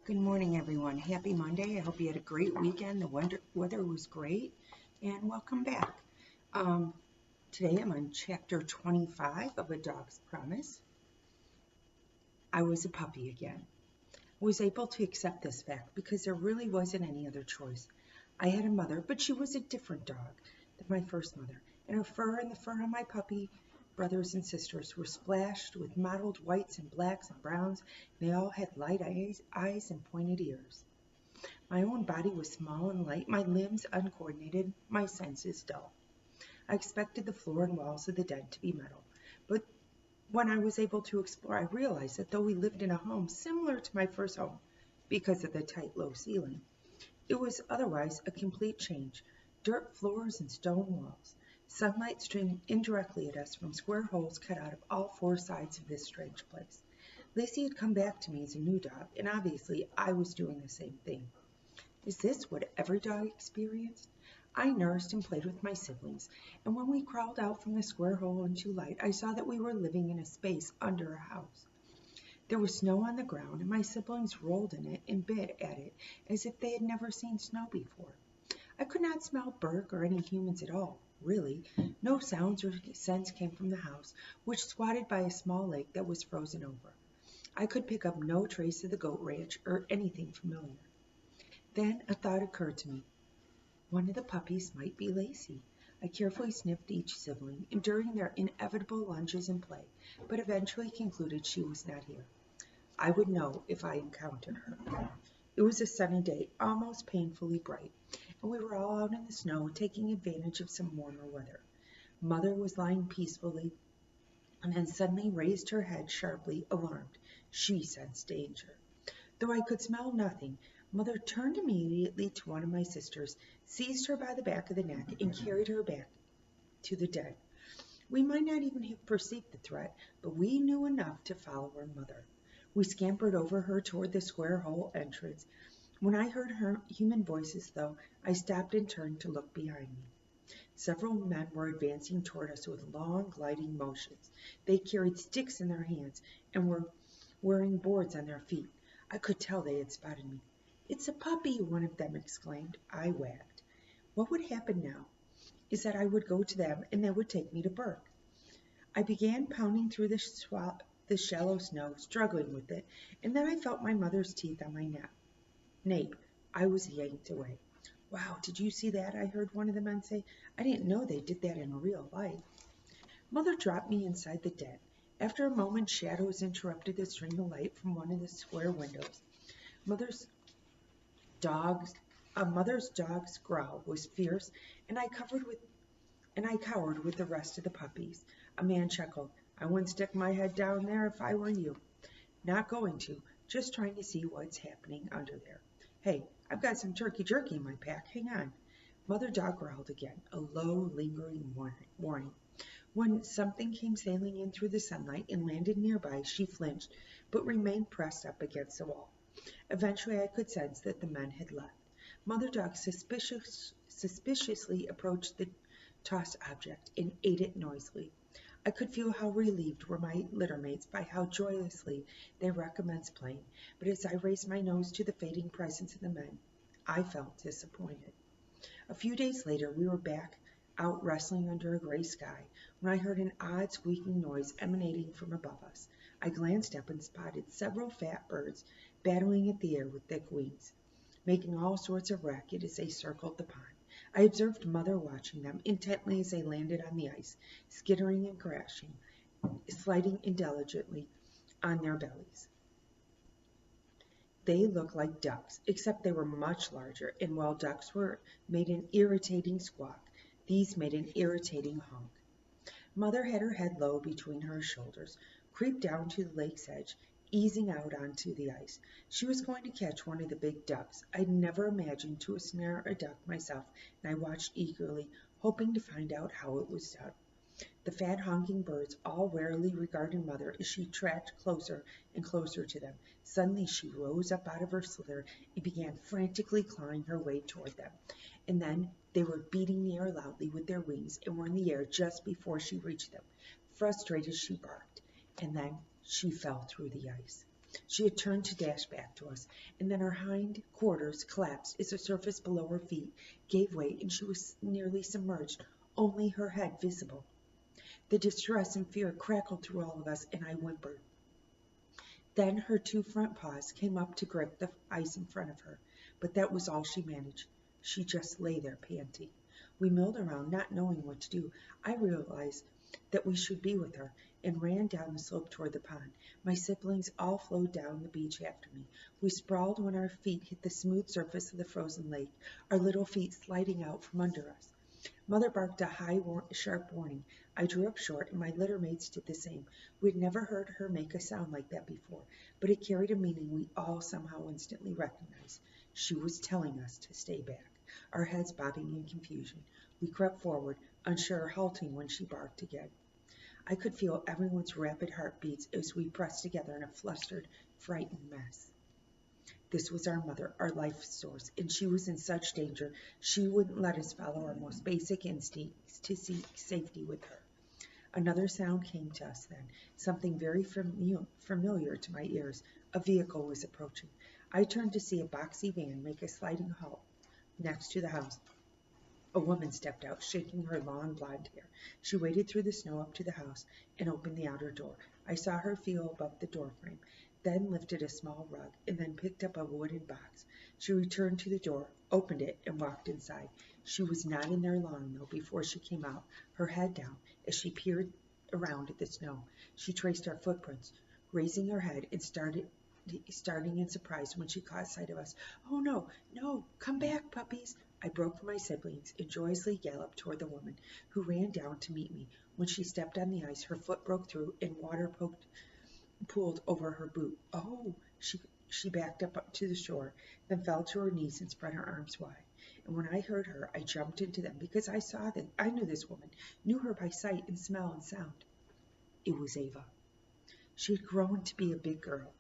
Good morning, everyone. Happy Monday. I hope you had a great weekend. The weather was great, and welcome back. Um, Today I'm on chapter 25 of A Dog's Promise. I was a puppy again. I was able to accept this fact because there really wasn't any other choice. I had a mother, but she was a different dog than my first mother, and her fur and the fur on my puppy brothers and sisters were splashed with mottled whites and blacks and browns, and they all had light eyes and pointed ears. My own body was small and light, my limbs uncoordinated, my senses dull. I expected the floor and walls of the den to be metal, but when I was able to explore, I realized that though we lived in a home similar to my first home, because of the tight, low ceiling, it was otherwise a complete change. Dirt floors and stone walls. Sunlight streamed indirectly at us from square holes cut out of all four sides of this strange place. Lacey had come back to me as a new dog, and obviously I was doing the same thing. Is this what every dog experienced? I nursed and played with my siblings, and when we crawled out from the square hole into light, I saw that we were living in a space under a house. There was snow on the ground, and my siblings rolled in it and bit at it as if they had never seen snow before. I could not smell Burke or any humans at all, really. No sounds or scents came from the house, which squatted by a small lake that was frozen over. I could pick up no trace of the goat ranch or anything familiar. Then a thought occurred to me. One of the puppies might be Lacey. I carefully sniffed each sibling, enduring their inevitable lunges and play, but eventually concluded she was not here. I would know if I encountered her. It was a sunny day, almost painfully bright, and we were all out in the snow taking advantage of some warmer weather. Mother was lying peacefully and then suddenly raised her head sharply, alarmed. She sensed danger. Though I could smell nothing, Mother turned immediately to one of my sisters, seized her by the back of the neck, and carried her back to the den. We might not even have perceived the threat, but we knew enough to follow our mother. We scampered over her toward the square hole entrance. When I heard her human voices, though, I stopped and turned to look behind me. Several men were advancing toward us with long, gliding motions. They carried sticks in their hands and were wearing boards on their feet. I could tell they had spotted me. "It's a puppy," one of them exclaimed. I wagged. What would happen now is that I would go to them and they would take me to Burke. I began pounding through the shallow snow, struggling with it, and then I felt my mother's teeth on my nape. I was yanked away. "Wow, did you see that?" I heard one of the men say. "I didn't know they did that in real life." Mother dropped me inside the den. After a moment, shadows interrupted the stream of light from one of the square windows. Mother's dog's a mother's dog's growl was fierce, and I cowered with the rest of the puppies. A man chuckled. "I wouldn't stick my head down there if I were you." "Not going to. Just trying to see what's happening under there. Hey, I've got some turkey jerky in my pack. Hang on." Mother dog growled again, a low, lingering warning. When something came sailing in through the sunlight and landed nearby, she flinched, but remained pressed up against the wall. Eventually I could sense that the men had left. Mother dog suspiciously approached the tossed object and ate it noisily. I could feel how relieved were my littermates by how joyously they recommenced playing, but as I raised my nose to the fading presence of the men, I felt disappointed. A few days later we were back out wrestling under a gray sky when I heard an odd squeaking noise emanating from above us. I glanced up and spotted several fat birds battling at the air with thick wings, making all sorts of racket as they circled the pond. I observed Mother watching them intently as they landed on the ice, skittering and crashing, sliding intelligently on their bellies. They looked like ducks, except they were much larger, and while ducks made an irritating squawk, these made an irritating honk. Mother had her head low between her shoulders, creeped down to the lake's edge, easing out onto the ice. She was going to catch one of the big ducks. I'd never imagined to snare a duck myself, and I watched eagerly, hoping to find out how it was done. The fat honking birds all warily regarded Mother as she tracked closer and closer to them. Suddenly she rose up out of her slither and began frantically clawing her way toward them. And then they were beating the air loudly with their wings and were in the air just before she reached them. Frustrated, she barked, and then she fell through the ice. She had turned to dash back to us, and then her hind quarters collapsed as the surface below her feet gave way and she was nearly submerged, only her head visible. The distress and fear crackled through all of us, and I whimpered. Then her two front paws came up to grip the ice in front of her, but that was all she managed. She just lay there panting. We milled around, not knowing what to do. I realized that we should be with her, and ran down the slope toward the pond. My siblings all flowed down the beach after me. We sprawled when our feet hit the smooth surface of the frozen lake, our little feet sliding out from under us. Mother barked a high, sharp warning. I drew up short, and my litter mates did the same. We had never heard her make a sound like that before, but it carried a meaning we all somehow instantly recognized. She was telling us to stay back, our heads bobbing in confusion. We crept forward, unsure, halting when she barked again. I could feel everyone's rapid heartbeats as we pressed together in a flustered, frightened mess. This was our mother, our life source, and she was in such danger she wouldn't let us follow our most basic instincts to seek safety with her. Another sound came to us then, something very familiar to my ears. A vehicle was approaching. I turned to see a boxy van make a sliding halt next to the house. A woman stepped out, shaking her long blonde hair. She waded through the snow up to the house and opened the outer door. I saw her feel above the doorframe, then lifted a small rug, and then picked up a wooden box. She returned to the door, opened it, and walked inside. She was not in there long, though, before she came out, her head down, as she peered around at the snow. She traced our footprints, raising her head and starting in surprise when she caught sight of us. "Oh, no, no, come back, puppies!" I broke from my siblings and joyously galloped toward the woman, who ran down to meet me. When she stepped on the ice, her foot broke through and water pooled over her boot. "Oh!" She backed up to the shore, then fell to her knees and spread her arms wide. And when I heard her, I jumped into them because I knew this woman, knew her by sight and smell and sound. It was Ava. She had grown to be a big girl.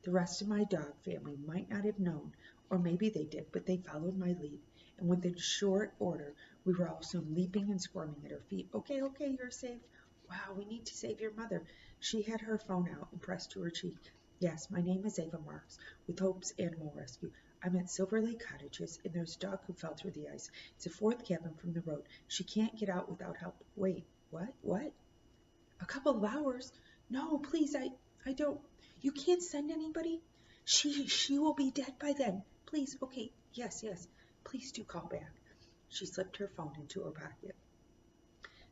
The rest of my dog family might not have known, or maybe they did, but they followed my lead, and within short order, we were all soon leaping and squirming at her feet. Okay, you're safe. Wow, we need to save your mother." She had her phone out and pressed to her cheek. "Yes, my name is Ava Marks, with Hope's Animal Rescue. I'm at Silver Lake Cottages, and there's a dog who fell through the ice. It's the fourth cabin from the road. She can't get out without help." "Wait, what? A couple of hours? No, please, I don't. You can't send anybody? She will be dead by then. Please, okay, yes. Please do call back." She slipped her phone into her pocket.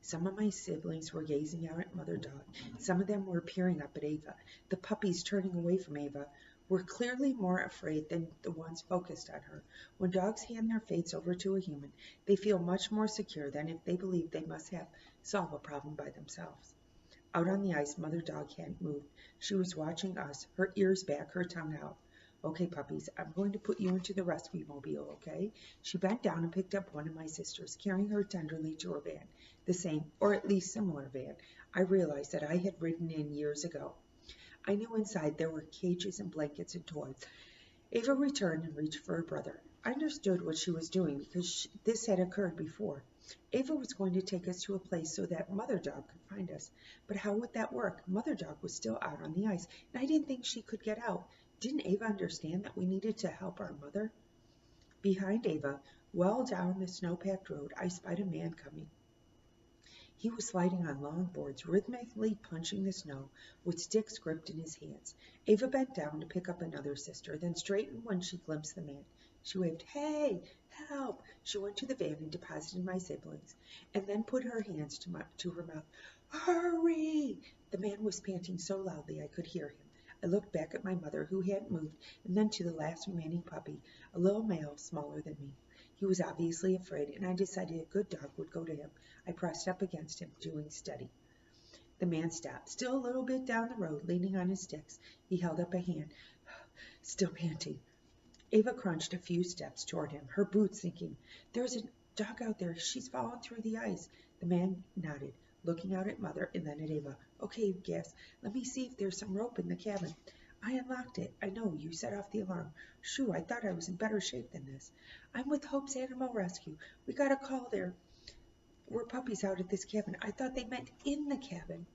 Some of my siblings were gazing out at Mother Dog. Some of them were peering up at Ava. The puppies, turning away from Ava, were clearly more afraid than the ones focused on her. When dogs hand their fates over to a human, they feel much more secure than if they believe they must solve a problem by themselves. Out on the ice, Mother Dog hadn't moved. She was watching us, her ears back, her tongue out. "Okay, puppies, I'm going to put you into the rescue mobile, okay?" She bent down and picked up one of my sisters, carrying her tenderly to her van, the same, or at least similar van, I realized that I had ridden in years ago. I knew inside there were cages and blankets and toys. Ava returned and reached for her brother. I understood what she was doing because this had occurred before. Ava was going to take us to a place so that Mother Dog could find us. But how would that work? Mother Dog was still out on the ice, and I didn't think she could get out. Didn't Ava understand that we needed to help our mother? Behind Ava, well down the snow-packed road, I spied a man coming. He was sliding on long boards, rhythmically punching the snow, with sticks gripped in his hands. Ava bent down to pick up another sister, then straightened when she glimpsed the man. She waved, "Hey, help!" She went to the van and deposited my siblings, and then put her hands to her mouth. "Hurry!" The man was panting so loudly I could hear him. I looked back at my mother, who hadn't moved, and then to the last remaining puppy, a little male smaller than me. He was obviously afraid, and I decided a good dog would go to him. I pressed up against him, doing steady. The man stopped, still a little bit down the road, leaning on his sticks. He held up a hand, still panting. Ava crunched a few steps toward him, her boots sinking. "There's a dog out there. She's fallen through the ice." The man nodded, looking out at Mother and then at Ava. "Okay," he gasped. "Let me see if there's some rope in the cabin." "I unlocked it. I know. You set off the alarm." "Shoo, I thought I was in better shape than this." "I'm with Hope's Animal Rescue. We got a call there were puppies out at this cabin. I thought they meant in the cabin."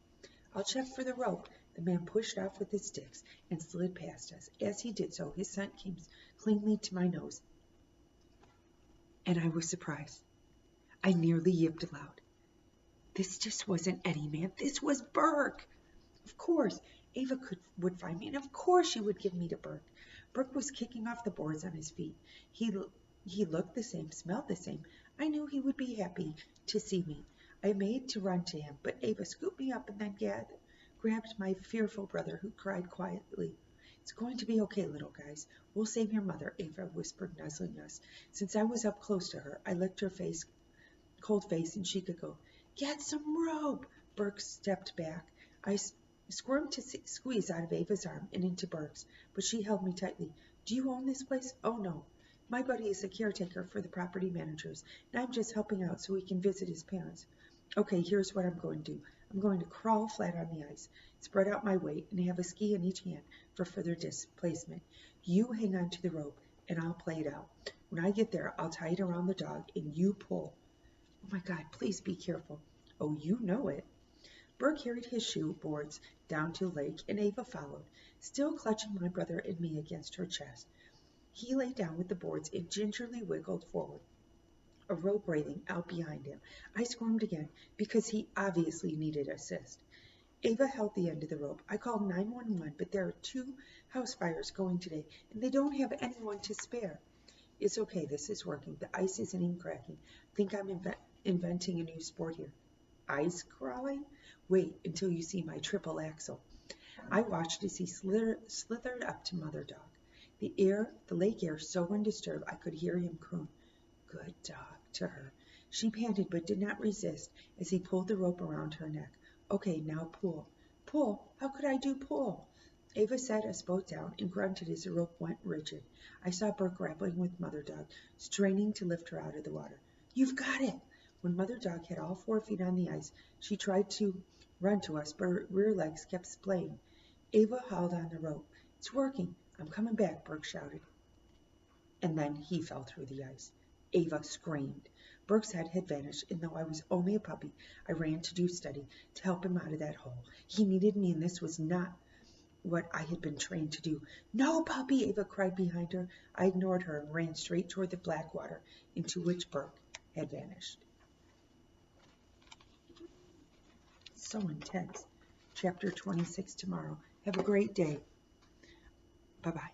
"I'll check for the rope." The man pushed off with his sticks and slid past us. As he did so, his scent came cleanly to my nose, and I was surprised. I nearly yipped aloud. This just wasn't Eddie, man. This was Burke. Of course, Ava would find me, and of course she would give me to Burke. Burke was kicking off the boards on his feet. He looked the same, smelled the same. I knew he would be happy to see me. I made to run to him, but Ava scooped me up and then grabbed my fearful brother, who cried quietly. It's going to be okay, little guys. We'll save your mother, Ava whispered, nuzzling us. Since I was up close to her, I licked her cold face, and she could go. Get some rope! Burke stepped back. I squirmed to squeeze out of Ava's arm and into Burke's, but she held me tightly. Do you own this place? Oh, no. My buddy is a caretaker for the property managers, and I'm just helping out so he can visit his parents. Okay, here's what I'm going to do. I'm going to crawl flat on the ice, spread out my weight, and have a ski in each hand for further displacement. You hang on to the rope, and I'll play it out. When I get there, I'll tie it around the dog, and you pull. Oh, my God, please be careful. Oh, you know it. Burke carried his shoe boards down to the lake, and Ava followed, still clutching my brother and me against her chest. He lay down with the boards and gingerly wiggled forward, a rope railing out behind him. I squirmed again, because he obviously needed assist. Ava held the end of the rope. I called 911, but there are 2 house fires going today, and they don't have anyone to spare. It's okay, this is working. The ice isn't even cracking. I think I'm inventing a new sport here. Ice crawling? Wait until you see my triple axel. I watched as he slithered up to Mother Dog. The lake air so undisturbed I could hear him croon, "Good dog," to her. She panted but did not resist as he pulled the rope around her neck. Okay, now pull. Pull? How could I do pull? Ava set us both down and grunted as the rope went rigid. I saw Burke grappling with Mother Dog, straining to lift her out of the water. You've got it! When Mother Dog had all 4 feet on the ice, she tried to run to us, but her rear legs kept splaying. Ava hauled on the rope. It's working. I'm coming back, Burke shouted. And then he fell through the ice. Ava screamed. Burke's head had vanished, and though I was only a puppy, I ran to do study to help him out of that hole. He needed me, and this was not what I had been trained to do. No, puppy, Ava cried behind her. I ignored her and ran straight toward the black water, into which Burke had vanished. So intense. Chapter 26 tomorrow. Have a great day. Bye-bye.